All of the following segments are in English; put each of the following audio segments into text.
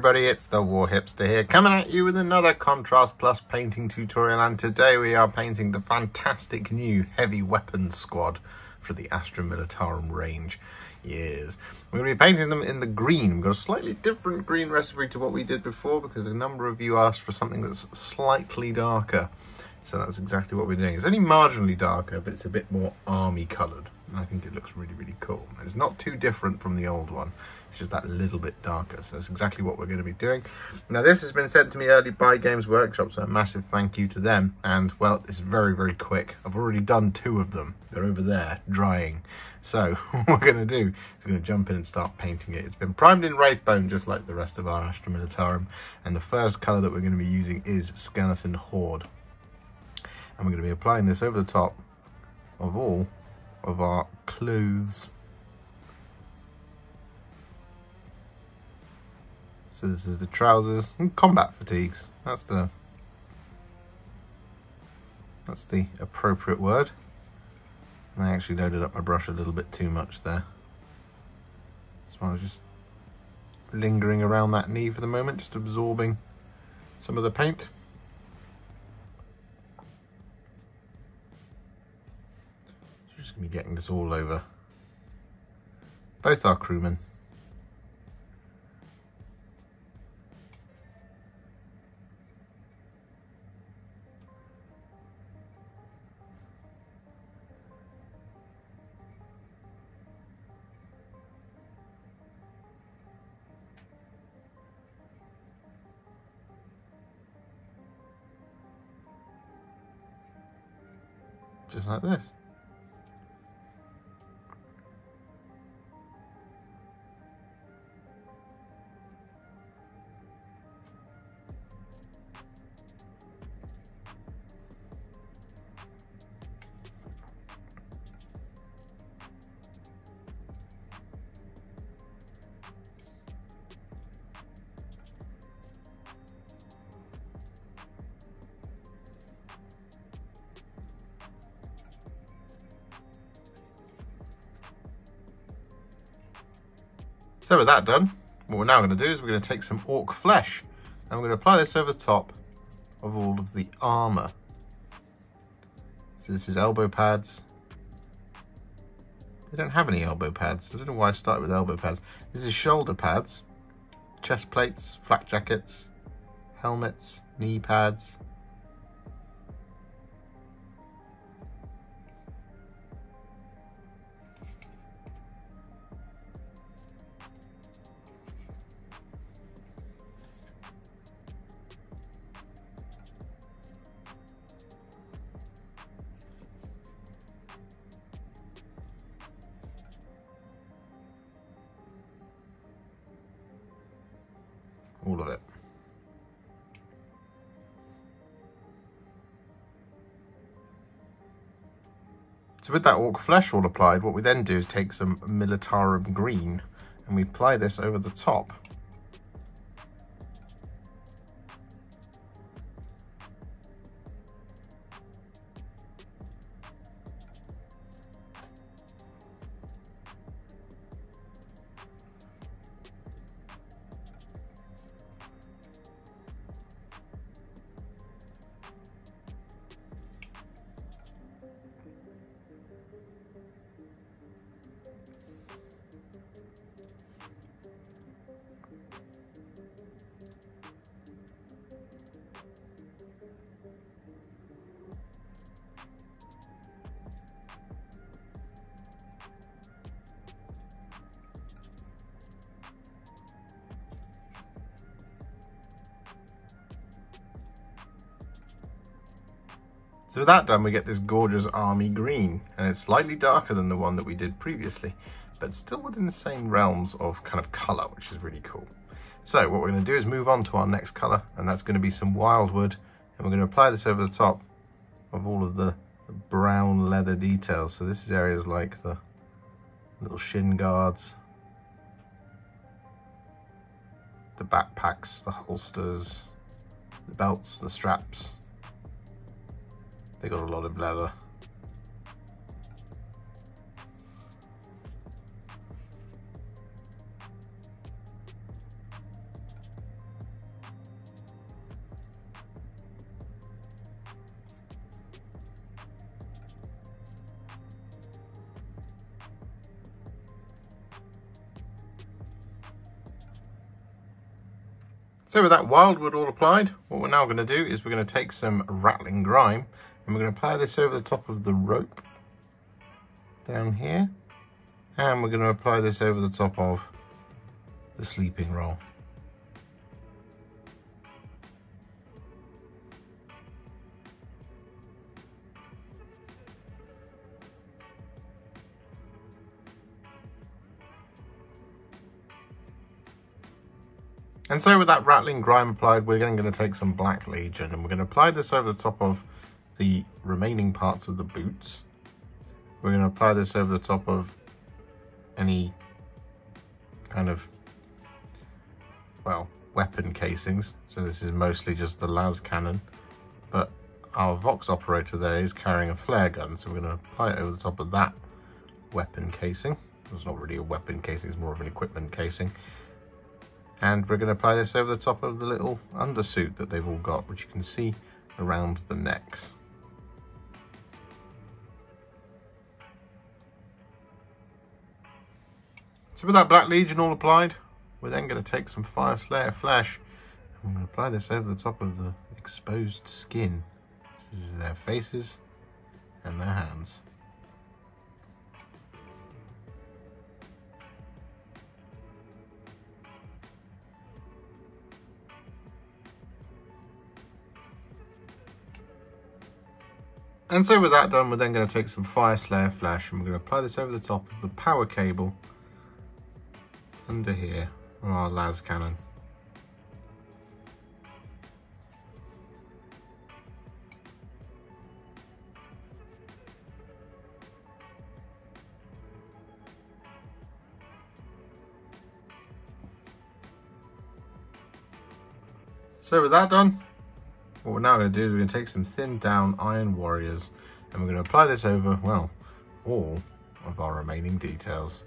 everybody, it's the Warhipster here, coming at you with another Contrast Plus painting tutorial, and today we are painting the fantastic new heavy weapons squad for the Astra Militarum range. Yes, we're going to be painting them in the green. We've got a slightly different green recipe to what we did before because a number of you asked for something that's slightly darker. So that's exactly what we're doing. It's only marginally darker, but it's a bit more army coloured. And I think it looks really, really cool. It's not too different from the old one. It's just that little bit darker. So that's exactly what we're going to be doing. Now, this has been sent to me early by Games Workshop, so a massive thank you to them. And, well, it's very, very quick. I've already done 2 of them. They're over there, drying. So what we're going to do is we're going to jump in and start painting it. It's been primed in Wraithbone, just like the rest of our Astra Militarum. And the first colour that we're going to be using is Skeleton Horde. And we're going to be applying this over the top of all of our clothes. So this is the trousers and combat fatigues. That's the appropriate word. And I actually loaded up my brush a little bit too much there. So I was just lingering around that knee for the moment, just absorbing some of the paint. Just going to be getting this all over both our crewmen. Just like this. So with that done, what we're now going to do is we're going to take some Ork Flesh and we're going to apply this over the top of all of the armour. So this is elbow pads. They don't have any elbow pads. I don't know why I started with elbow pads. This is shoulder pads, chest plates, flak jackets, helmets, knee pads. All of it. So with that Ork Flesh all applied, what we then do is take some Militarum Green and we apply this over the top. So with that done, we get this gorgeous army green, and it's slightly darker than the one that we did previously, but still within the same realms of kind of colour, which is really cool. So what we're going to do is move on to our next colour, and that's going to be some Wyldwood, and we're going to apply this over the top of all of the brown leather details. So this is areas like the little shin guards, the backpacks, the holsters, the belts, the straps. They got a lot of leather. So with that Wyldwood all applied, what we're now going to do is we're going to take some Ratling Grime and we're going to apply this over the top of the rope down here, and we're going to apply this over the top of the sleeping roll. And so with that Ratling Grime applied, we're then going to take some Black Legion and we're going to apply this over the top of the remaining parts of the boots. We're going to apply this over the top of any kind of, well, weapon casings. So this is mostly just the las cannon, but our Vox operator there is carrying a flare gun, so we're going to apply it over the top of that weapon casing. It's not really a weapon casing, it's more of an equipment casing. And we're going to apply this over the top of the little undersuit that they've all got, which you can see around the necks. So with that Black Legion all applied, we're then going to take some Fyreslayer Flesh and we're going to apply this over the top of the exposed skin. This is their faces and their hands. And so with that done, we're then going to take some Fyreslayer Flesh and we're going to apply this over the top of the power cable under here on our las cannon. So with that done, what we're now going to do is we're going to take some thinned down Iron Warriors and we're going to apply this over, well, all of our remaining details.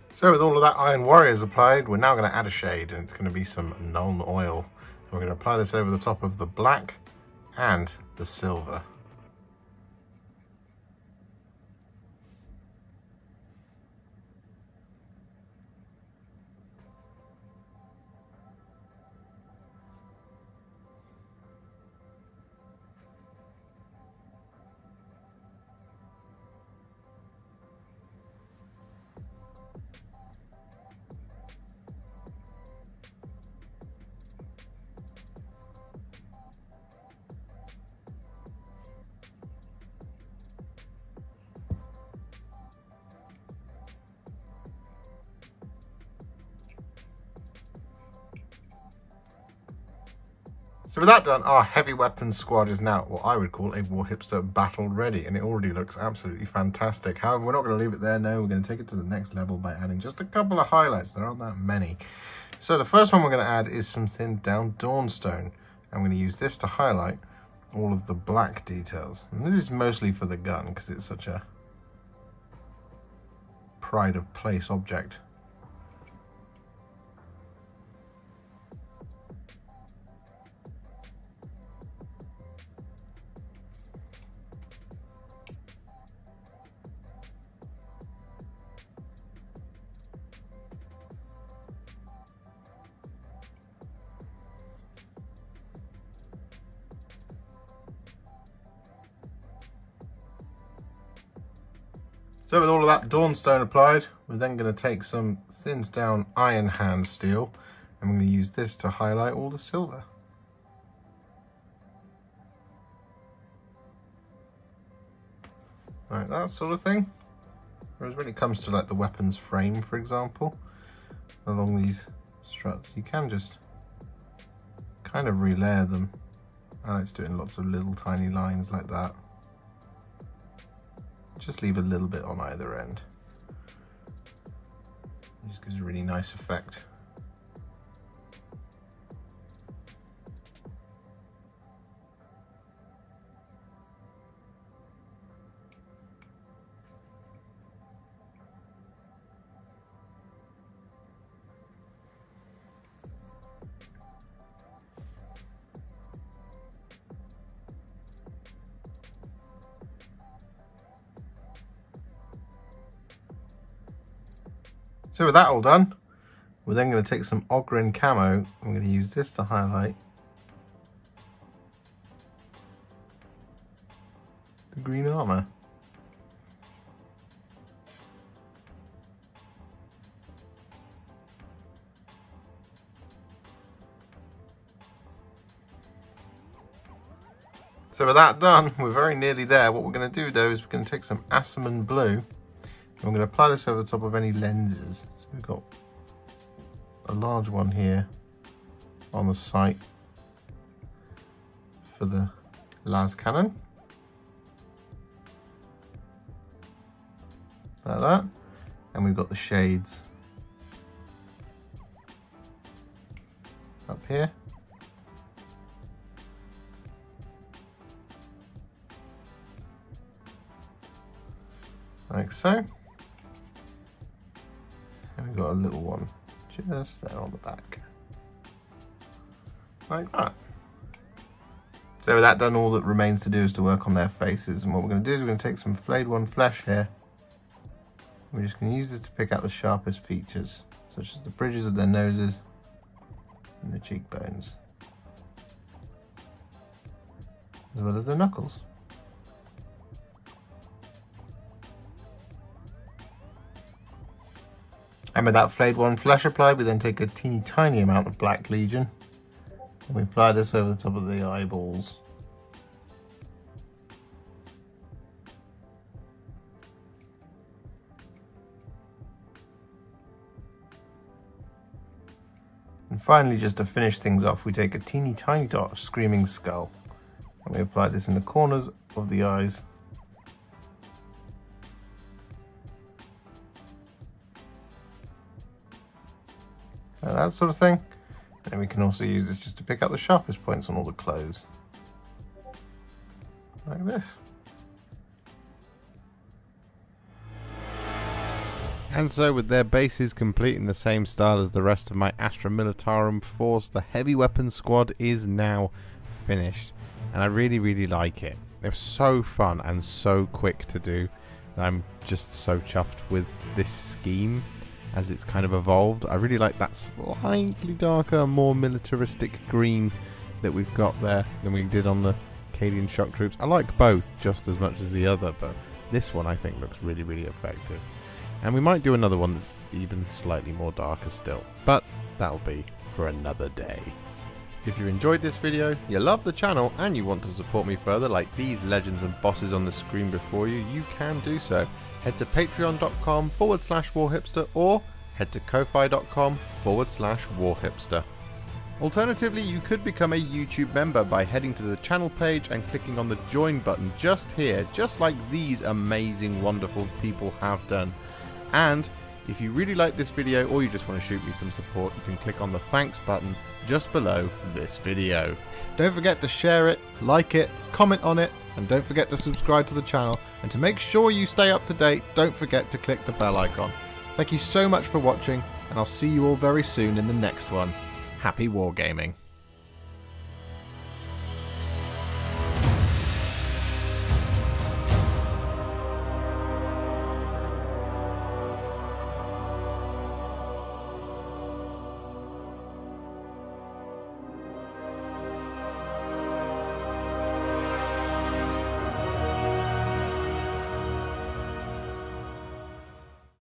So with all of that Iron Warriors applied, we're now going to add a shade, and it's going to be some Nuln Oil. And we're going to apply this over the top of the black and the silver. So with that done, our heavy weapons squad is now what I would call a Warhipster battle ready, and it already looks absolutely fantastic. However, we're not going to leave it there, no, we're going to take it to the next level by adding just a couple of highlights. There aren't that many. So the first one we're going to add is some thinned down Dawnstone. I'm going to use this to highlight all of the black details. And this is mostly for the gun because it's such a pride of place object. So with all of that Dawnstone applied, we're then going to take some thinned down Iron Hand Steel and we're going to use this to highlight all the silver. Like that sort of thing. Whereas when it comes to like the weapons frame, for example, along these struts, you can just kind of relayer them. I like to do it in lots of little tiny lines like that. Just leave a little bit on either end. It just gives a really nice effect. So with that all done, we're then going to take some Ogryn Camo. I'm going to use this to highlight the green armour. So with that done, we're very nearly there. What we're going to do though is we're going to take some Asurmen Blue and we're going to apply this over the top of any lenses. So we've got a large one here on the sight for the las cannon, like that, and we've got the shades up here. Like so. And we've got a little one just there on the back. Like that. So with that done, all that remains to do is to work on their faces. And what we're going to do is we're going to take some Flayed One Flesh here. We're just going to use this to pick out the sharpest features, such as the bridges of their noses and the cheekbones, as well as their knuckles. And with that Flayed One Flesh applied, we then take a teeny tiny amount of Black Legion and we apply this over the top of the eyeballs. And finally, just to finish things off, we take a teeny tiny dot of Screaming Skull and we apply this in the corners of the eyes. And that sort of thing. And we can also use this just to pick out the sharpest points on all the clothes. Like this. And so with their bases complete in the same style as the rest of my Astra Militarum force, the heavy weapons squad is now finished. And I really like it. They're so fun and so quick to do. I'm just so chuffed with this scheme as it's kind of evolved. I really like that slightly darker, more militaristic green that we've got there than we did on the Cadian Shock Troops. I like both just as much as the other, but this one I think looks really effective. And we might do another one that's even slightly more darker still, but that'll be for another day. If you enjoyed this video, you love the channel, and you want to support me further like these legends and bosses on the screen before you, you can do so. Head to patreon.com/warhipster or head to ko-fi.com/warhipster. Alternatively, you could become a YouTube member by heading to the channel page and clicking on the join button just here, just like these amazing, wonderful people have done. And if you really like this video or you just want to shoot me some support, you can click on the thanks button just below this video. Don't forget to share it, like it, comment on it, and don't forget to subscribe to the channel. And to make sure you stay up to date, don't forget to click the bell icon. Thank you so much for watching, and I'll see you all very soon in the next one. Happy wargaming.